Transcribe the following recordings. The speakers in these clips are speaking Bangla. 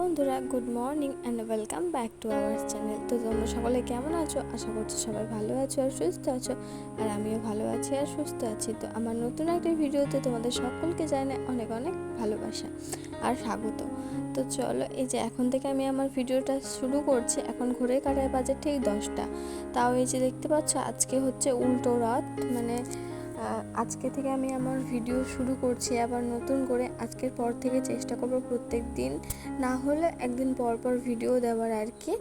বন্ধুরা, good morning and welcome back to our channel. তো তোমরা সকলে কেমন আছো? আশা করছি সবাই ভালো আছো আর সুস্থ আছো, আর আমিও ভালো আছি আর সুস্থ আছি। তো আমার নতুন একটা ভিডিওতে তোমাদের সকলকে জানাই অনেক অনেক ভালোবাসা আর স্বাগত। তো চলো, এই যে এখন থেকে আমি আমার ভিডিওটা শুরু করছি। এখন ঘড়ির কাঁটায় বাজে ঠিক 10টা। তাও এই যে দেখতে পাচ্ছ, আজকে হচ্ছে উল্টো রথ, মানে আজকে থেকে আমি আমার ভিডিও শুরু করছি আবার নতুন করে। আজকের পর থেকে চেষ্টা করব প্রত্যেক দিন, না হলে একদিন পর পর ভিডিও দেওয়ার আর কি।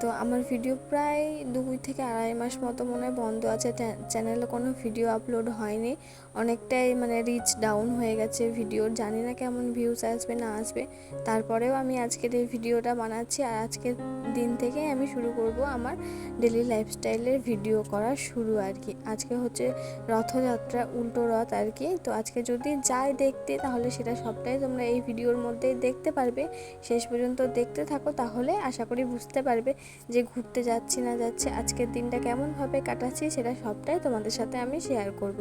তো আমার ভিডিও প্রায় 2 থেকে আড়াই মাস মতো মনে হয় বন্ধ আছে, চ্যানেলে কোনো ভিডিও আপলোড হয়নি। অনেকটাই মানে রিচ ডাউন হয়ে গেছে ভিডিওর, জানি না কেমন ভিউজ আসবে না আসবে। তারপরেও আমি আজকের এই ভিডিওটা বানাচ্ছি, আর আজকের দিন থেকে আমি শুরু করব আমার ডেলি লাইফস্টাইলের ভিডিও করা শুরু আর কি। আজকে হচ্ছে রথযাত্রা, উল্টো রথ আর কি। তো আজকে যদি যাই দেখতে, তাহলে সেটা সবটাই তোমরা এই ভিডিওর মধ্যেই দেখতে পারবে। শেষ পর্যন্ত দেখতে থাকো, তাহলে আশা করি বুঝতে পারবে যে ঘুরতে যাচ্ছি না যাচ্ছি, আজকের দিনটা কেমনভাবে কাটাচ্ছি, সেটা সবটাই তোমাদের সাথে আমি শেয়ার করব।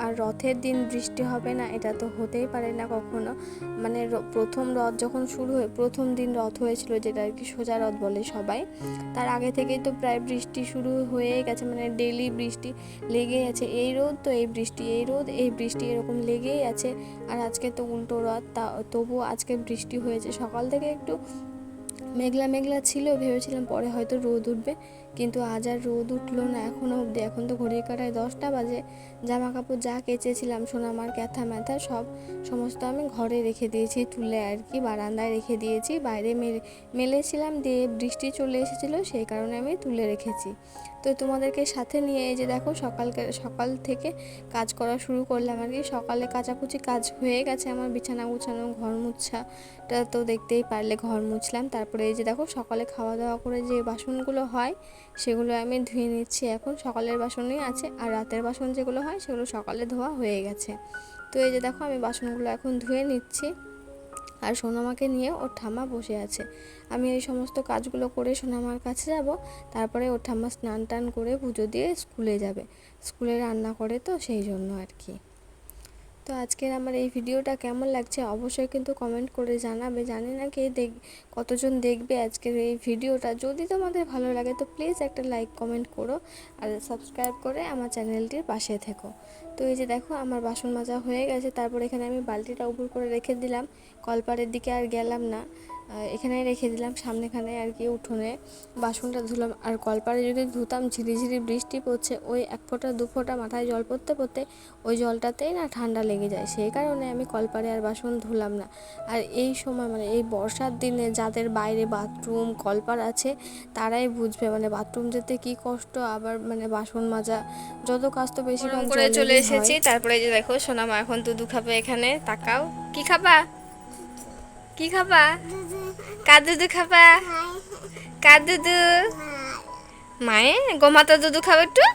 আর রথের দিন বৃষ্টি হবে না, এটা তো হতেই পারে না কখনো। মানে প্রথম রথ যখন শুরু হয়, প্রথম দিন রথ হয়েছিল, যেটা আর কি সোজা রথ বলে সবাই, তার আগে থেকেই তো প্রায় বৃষ্টি শুরু হয়ে গেছে, মানে ডেলি বৃষ্টি লেগেই আছে। এই রোদ তো এই বৃষ্টি, এই রোদ এই বৃষ্টি, এরকম লেগেই আছে। আর আজকে তো উল্টো রথ, তবুও আজকে বৃষ্টি হয়েছে। সকাল থেকে একটু মেঘলা মেঘলা ছিল, ভেবেছিলাম পরে হয়তো রোদ উঠবে, কিন্তু আজ আর রোদ উঠলো না এখনও অবধি। এখন তো ঘড়ির কাঁটায় 10টা বাজে। জামা কাপড় যা কেচেছিলাম, সোনামার ক্যাথা ম্যাথা সমস্ত আমি ঘরে রেখে দিয়েছি, তুলে আর কি বারান্দায় রেখে দিয়েছি। বাইরে মেলেছিলাম, দিয়ে বৃষ্টি চলে এসেছিলো, সেই কারণে আমি তুলে রেখেছি। তো তোমাদেরকে সাথে নিয়ে এই যে দেখো, সকাল থেকে কাজ করা শুরু করলাম আর কি। সকালে কাচাকুচি কাজ হয়ে গেছে আমার, বিছানা গুছানো, ঘর মুছাটা তো দেখতেই পারলে, ঘর মুছলাম। তারপরে এই যে দেখো, সকালে খাওয়া দাওয়া করে যে বাসনগুলো হয় সেগুলো আমি ধুয়ে নিচ্ছি। এখন সকালের বাসনই আছে, আর রাতের বাসন যেগুলো হয় সেগুলো সকালে ধোয়া হয়ে গেছে। তো এই যে দেখো, আমি বাসনগুলো এখন ধুয়ে নিচ্ছি, আর সোনামাকে নিয়ে ওর ঠাম্মা বসে আছে। আমি এই সমস্ত কাজগুলো করে সোনামার কাছে যাব, তারপরে ওর ঠাম্মা স্নান টান করে পুজো দিয়ে স্কুলে যাবে। স্কুলে রান্না করে তো সেই জন্য আর কি। তো আজকের আমার এই ভিডিওটা কেমন লাগছে অবশ্যই কিন্তু কমেন্ট করে জানাবে। জানি না কতজন দেখবে আজকের এই ভিডিওটা। যদি তোমাদের ভালো লাগে তো প্লিজ একটা লাইক কমেন্ট করো, আর সাবস্ক্রাইব করে আমার চ্যানেলটির পাশে থেকো। তো এই যে দেখো, আমার বাসন মাজা হয়ে গেছে। তারপর এখানে আমি বালতিটা উপর করে রেখে দিলাম, কলপাড়ের দিকে আর গেলাম না, এখানেই রেখে দিলাম সামনেখানে আর কি। উঠোনে বাসনটা ধুলাম, আর কলপাড়ে যদি ধুতাম, ঝিরিঝিরি বৃষ্টি পড়ছে, ওই 1 ফোঁটা 2 ফোঁটা মাথায় জল পড়তে পড়তে ওই জলটাতেই না ঠান্ডা লেগে যায়। সেই কারণে আমি কলপাড়ে আর বাসন ধুলাম না। আর এই সময় মানে এই বর্ষার দিনে যাদের বাইরে বাথরুম কলপাড় আছে, তারাই বুঝবে মানে বাথরুম যেতে কি কষ্ট, আবার মানে বাসন মাজা, যত কাজ তো বেশিরভাগ করে চলে এসেছি। তারপরে যে দেখো, সোনামা এখন দুধু খাবে। এখানে তাকাও, কি খাবা? কি খাবা? কার দুধু খাবা? কার দুধু? মায়ে গোমাতা দুধু খাবে একটু।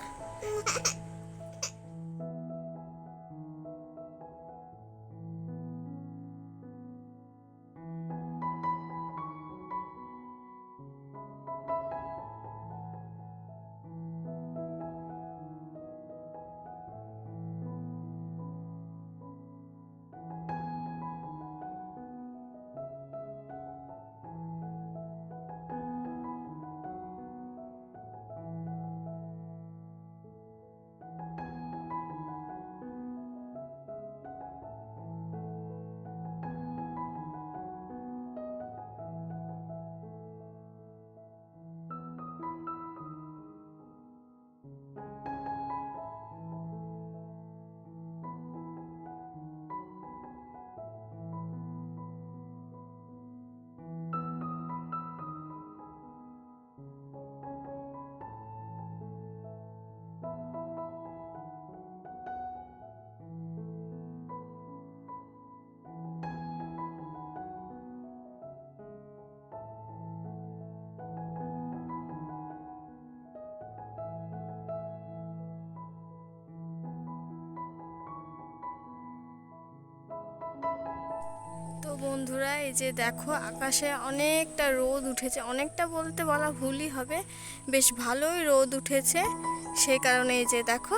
তো বন্ধুরা, এই যে দেখো, আকাশে অনেকটা রোদ উঠেছে। অনেকটা বলতে বলা ভুলই হবে, বেশ ভালোই রোদ উঠেছে। সেই কারণে এই যে দেখো,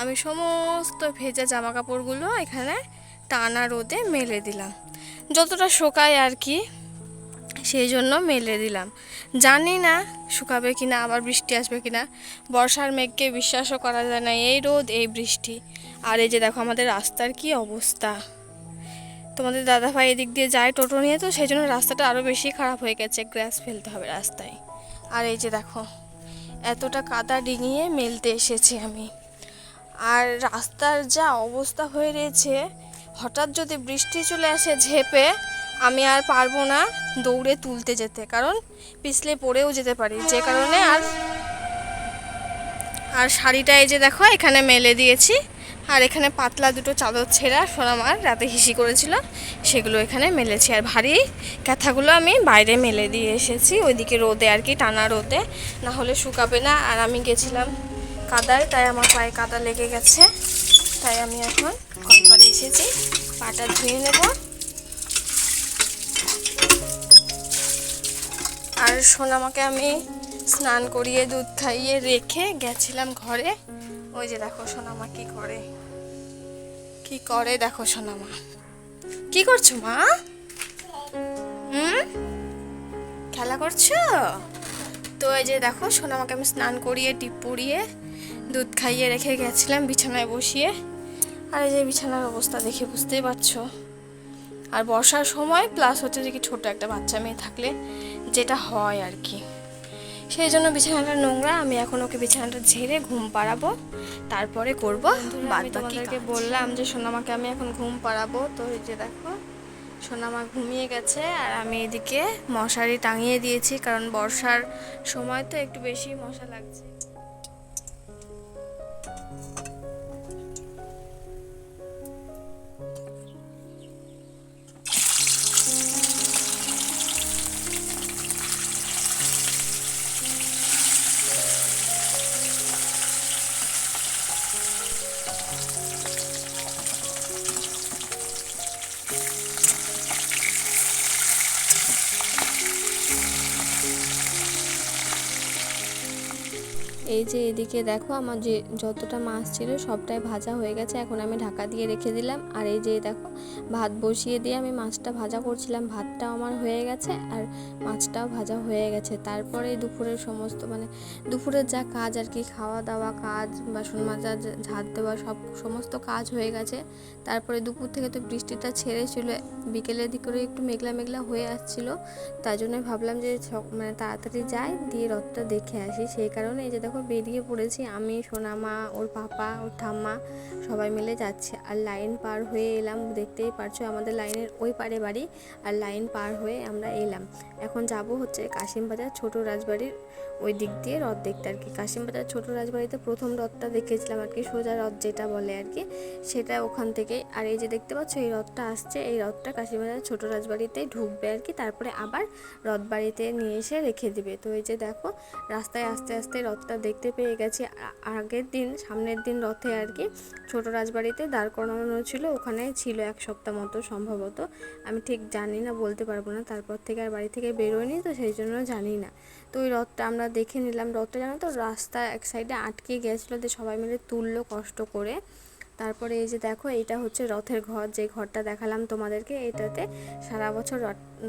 আমি সমস্ত ভেজা জামা কাপড়গুলো এখানে টানা রোদে মেলে দিলাম, যতটা শোকায় আর কি। সেই জন্য মেলে দিলাম। জানি না শুকাবে কিনা, আবার বৃষ্টি আসবে কিনা। বর্ষার মেঘকে বিশ্বাসও করা যায় না, এই রোদ এই বৃষ্টি। আর এই যে দেখো আমাদের রাস্তার কি অবস্থা। তোমাদের দাদাভাই এদিক দিয়ে যায় টোটো নিয়ে, তো সেই জন্য রাস্তাটা আরও বেশি খারাপ হয়ে গেছে, গ্যাস ফেলতে হবে রাস্তায়। আর এই যে দেখো এতটা কাদা ডিঙিয়ে মেলতে এসেছি আমি। আর রাস্তার যা অবস্থা হয়ে রয়েছে, হঠাৎ যদি বৃষ্টি চলে আসে ঝেপে, আমি আর পারবো না দৌড়ে তুলতে যেতে, কারণ পিছলে পড়েও যেতে পারি। যে কারণে আর শাড়িটা এই যে দেখো এখানে মেলে দিয়েছি। আর এখানে পাতলা দুটো চাদর ছেঁড়া সোনামার রাতে হিসি করেছিল, সেগুলো এখানে মেলেছি। আর ভারী কাঁথাগুলো আমি বাইরে মেলে দিয়ে এসেছি, ওইদিকে রোদে আর কি, টানা রোদে, না হলে শুকাবে না। আর আমি গেছিলাম কাদায়, তাই আমার পায়ে কাদা লেগে গেছে, তাই আমি এখন কলপারে এসেছি পাটা ধুয়ে নেব। আর সোনামাকে আমি স্নান করিয়ে দুধ খাইয়ে রেখে গেছিলাম ঘরে। ওই যে দেখো সোনামা কি করে দেখো সোনামা কি করছো মা? খেলা করছো? তো এই যে দেখো সোনামাকে আমি স্নান করিয়ে টিপ পরিয়ে দুধ খাইয়ে রেখে গেছিলাম বিছানায় বসিয়ে। আর এই যে বিছানার অবস্থা দেখে বুঝতেই পারছো। আর বর্ষার সময় প্লাস হচ্ছে যে কি ছোট একটা বাচ্চা মেয়ে থাকলে যেটা হয় আর কি, সেই জন্য বিছানাটা নোংরা। আমি এখন ওকে বিছানাটা ঝেড়ে ঘুম পাড়াবো, তারপরে করবো বাদ বাকি। তোমাদেরকে বললাম যে সোনামাকে আমি এখন ঘুম পাড়াবো, তো এই যে দেখো সোনামা ঘুমিয়ে গেছে। আর আমি এদিকে মশারি টাঙিয়ে দিয়েছি, কারণ বর্ষার সময় তো একটু বেশি মশা লাগছে। এই যে এদিকে দেখো আমার যে যতটা মাছ ছিল সবটাই ভাজা হয়ে গেছে, এখন আমি ঢাকা দিয়ে রেখে দিলাম। আর এই যে দেখো ভাত বসিয়ে দিয়ে আমি মাছটা ভাজা করছিলাম, ভাতটাও আমার হয়ে গেছে আর মাছটাও ভাজা হয়ে গেছে। তারপরে দুপুরের সমস্ত দুপুরের যা কাজ আর কি, খাওয়া দাওয়া কাজ, বাসন মাজা, ঝাড় দেওয়া, সমস্ত কাজ হয়ে গেছে। তারপরে দুপুর থেকে তো বৃষ্টিটা ছেড়েছিল, বিকেলের দিক করে একটু মেঘলা মেঘলা হয়ে আসছিল, তাই জন্য ভাবলাম যে তাড়াতাড়ি যাই, দিয়ে রথটা দেখে আসি। সেই কারণে এই যে দেখো বেরিয়ে পড়েছি আমি, সোনামা, ওর পাপা, ওর ঠাম্মা সবাই মিলে যাচ্ছে। আর লাইন পার হয়ে এলাম, দেখতেই পারছো আমাদের লাইনের ওই পারে বাড়ি। আর লাইন পার হয়ে আমরা এলাম, এখন যাব হচ্ছে কাশিমবাজার ছোট রাজবাড়ির ওই দিক দিয়ে রথ দেখতে আর কি। কাশিমবাজার ছোট রাজবাড়িতে প্রথম রথটা দেখেছিলাম আর কি, সোজা রথ যেটা বলে আর কি, সেটা ওখান থেকে। আর এই যে দেখতে পাচ্ছ এই রথটা আসছে, এই রথটা কাশিমবাজার ছোট রাজবাড়িতেই ঢুকবে আর কি, তারপরে আবার রথ বাড়িতে নিয়ে এসে রেখে দিবে। তো এই যে দেখো রাস্তায় আস্তে আস্তে রথটা দেখতে পেয়ে গেছি। আগের দিন, সামনের দিন রথে আর কি ছোট রাজবাড়িতে দাঁড় করানো ছিল, ওখানে ছিল 1 সপ্তাহ মতো সম্ভবত, আমি ঠিক জানি না, বলতে পারবো না। তারপর থেকে আর বাড়ি থেকে বেরোয়নি, তো সেই জন্য জানি না। তো ওই রথটা আমরা দেখে নিলাম। রথটা জানো তো রাস্তা এক সাইডে আটকে গেছিলো, দিয়ে সবাই মিলে তুললো কষ্ট করে। তারপরে এই যে দেখো এইটা হচ্ছে রথের ঘর, যে ঘরটা দেখালাম তোমাদেরকে, এটাতে সারা বছর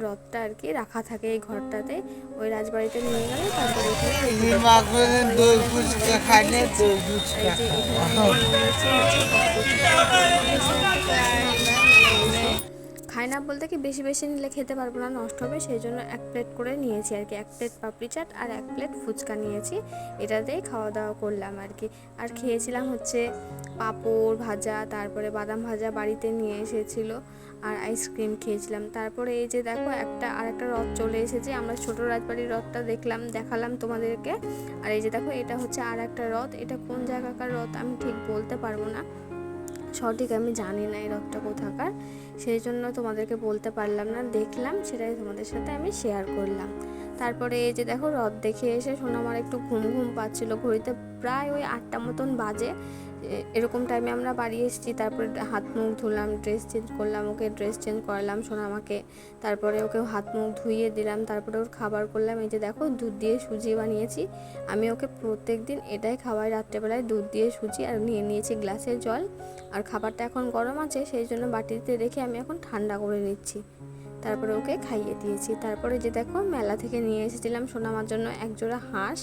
রথটা আর কি রাখা থাকে এই ঘরটাতে। ওই রাজবাড়িতে নিয়ে গেলে তারপরে খাই না বলতে কি, বেশি বেশি নিলে খেতে পারবো না, নষ্ট হবে, সেই জন্য 1 প্লেট করে নিয়েছি আর কি। 1 প্লেট পাপড়ি চাট আর 1 প্লেট ফুচকা নিয়েছি, এটাতেই খাওয়া দাওয়া করলাম আর কি। আর খেয়েছিলাম হচ্ছে পাঁপড় ভাজা, তারপরে বাদাম ভাজা বাড়িতে নিয়ে এসেছিল, আর আইসক্রিম খেয়েছিলাম। তারপরে এই যে দেখো আরেকটা রথ চলে এসেছে, আমরা ছোট রাজবাড়ির রথটা দেখালাম তোমাদেরকে। আর এই যে দেখো এটা হচ্ছে আর একটা রথ, এটা কোন জায়গাকার রথ আমি ঠিক বলতে পারবো না, সঠিক আমি জানি না এই রথটা কোথাকার, সেই জন্য তোমাদেরকে বলতে পারলাম না, দেখলাম সেটাই তোমাদের সাথে আমি শেয়ার করলাম। তারপরে এই যে দেখো রথ দেখে এসে সোনামার একটু ঘুম পাচ্ছিল, ঘড়িতে প্রায় ওই 8টা মতন বাজে, এরকম টাইমে আমরা বাড়ি এসেছি। তারপরে হাত মুখ ধুলাম, ড্রেস চেঞ্জ করলাম, ওকে ড্রেস চেঞ্জ করালাম সোনামাকে, তারপরে ওকে হাত মুখ ধুইয়ে দিলাম, তারপরে ওর খাবার করলাম। এই যে দেখো দুধ দিয়ে সুজি বানিয়েছি, আমি ওকে প্রত্যেক দিন এটাই খাওয়াই রাত্রেবেলায়, দুধ দিয়ে সুজি, আর নিয়ে নিয়েছি গ্লাসের জল। আর খাবারটা এখন গরম আছে, সেই জন্য বাটিতে রেখে আমি এখন ঠান্ডা করে নিচ্ছি। তারপরে ওকে খাইয়ে দিয়েছি। তারপরে যে দেখো মেলা থেকে নিয়ে এসেছিলাম সোনামার জন্য একজোড়া হাঁস,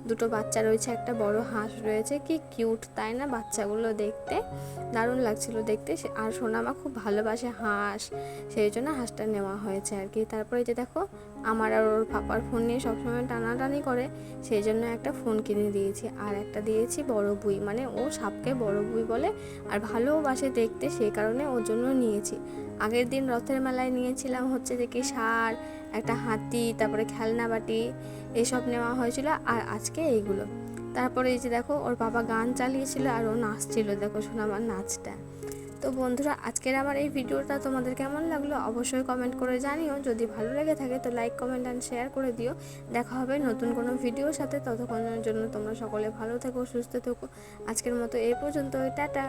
দুটো বাচ্চা রয়েছে, একটা বড় হাঁস রয়েছে। কি কিউট তাই না বাচ্চাগুলো দেখতে, দারুণ লাগছিল দেখতে। আর সোনামা খুব ভালোবাসে হাঁস, সেই জন্য হাঁসটা নেওয়া হয়েছে আর কি। তারপরে যে দেখো আমার আর ওর পাপার ফোন নিয়ে সবসময় টানাটানি করে, সেই জন্য একটা ফোন কিনে দিয়েছি। আর একটা দিয়েছি বড় বুই, মানে ও সাপকে বড় বুই বলে আর ভালোবাসে দেখতে, সেই কারণে ওর জন্য নিয়েছি। আগের দিন রথের মেলায় নিয়েছিলাম হচ্ছে যে কি ষাঁড়, একটা হাতি, তারপরে খেলনা বাটি, এসব নেওয়া হয়েছিল। আর আজকে এইগুলো। তারপরে এই যে দেখো ওর বাবা গান চালিয়েছিল আর ও নাচছিল, দেখো শোনা আমার নাচটা। তো বন্ধুরা, আজকের আমার এই ভিডিওটা তোমাদের কেমন লাগলো অবশ্যই কমেন্ট করে জানিও। যদি ভালো লেগে থাকে তো লাইক, কমেন্ট অ্যান্ড শেয়ার করে দিও। দেখা হবে নতুন কোনো ভিডিওর সাথে, ততক্ষণের জন্য তোমরা সকলে ভালো থেকো, সুস্থ থেকো। আজকের মতো এই পর্যন্ত, টাটা।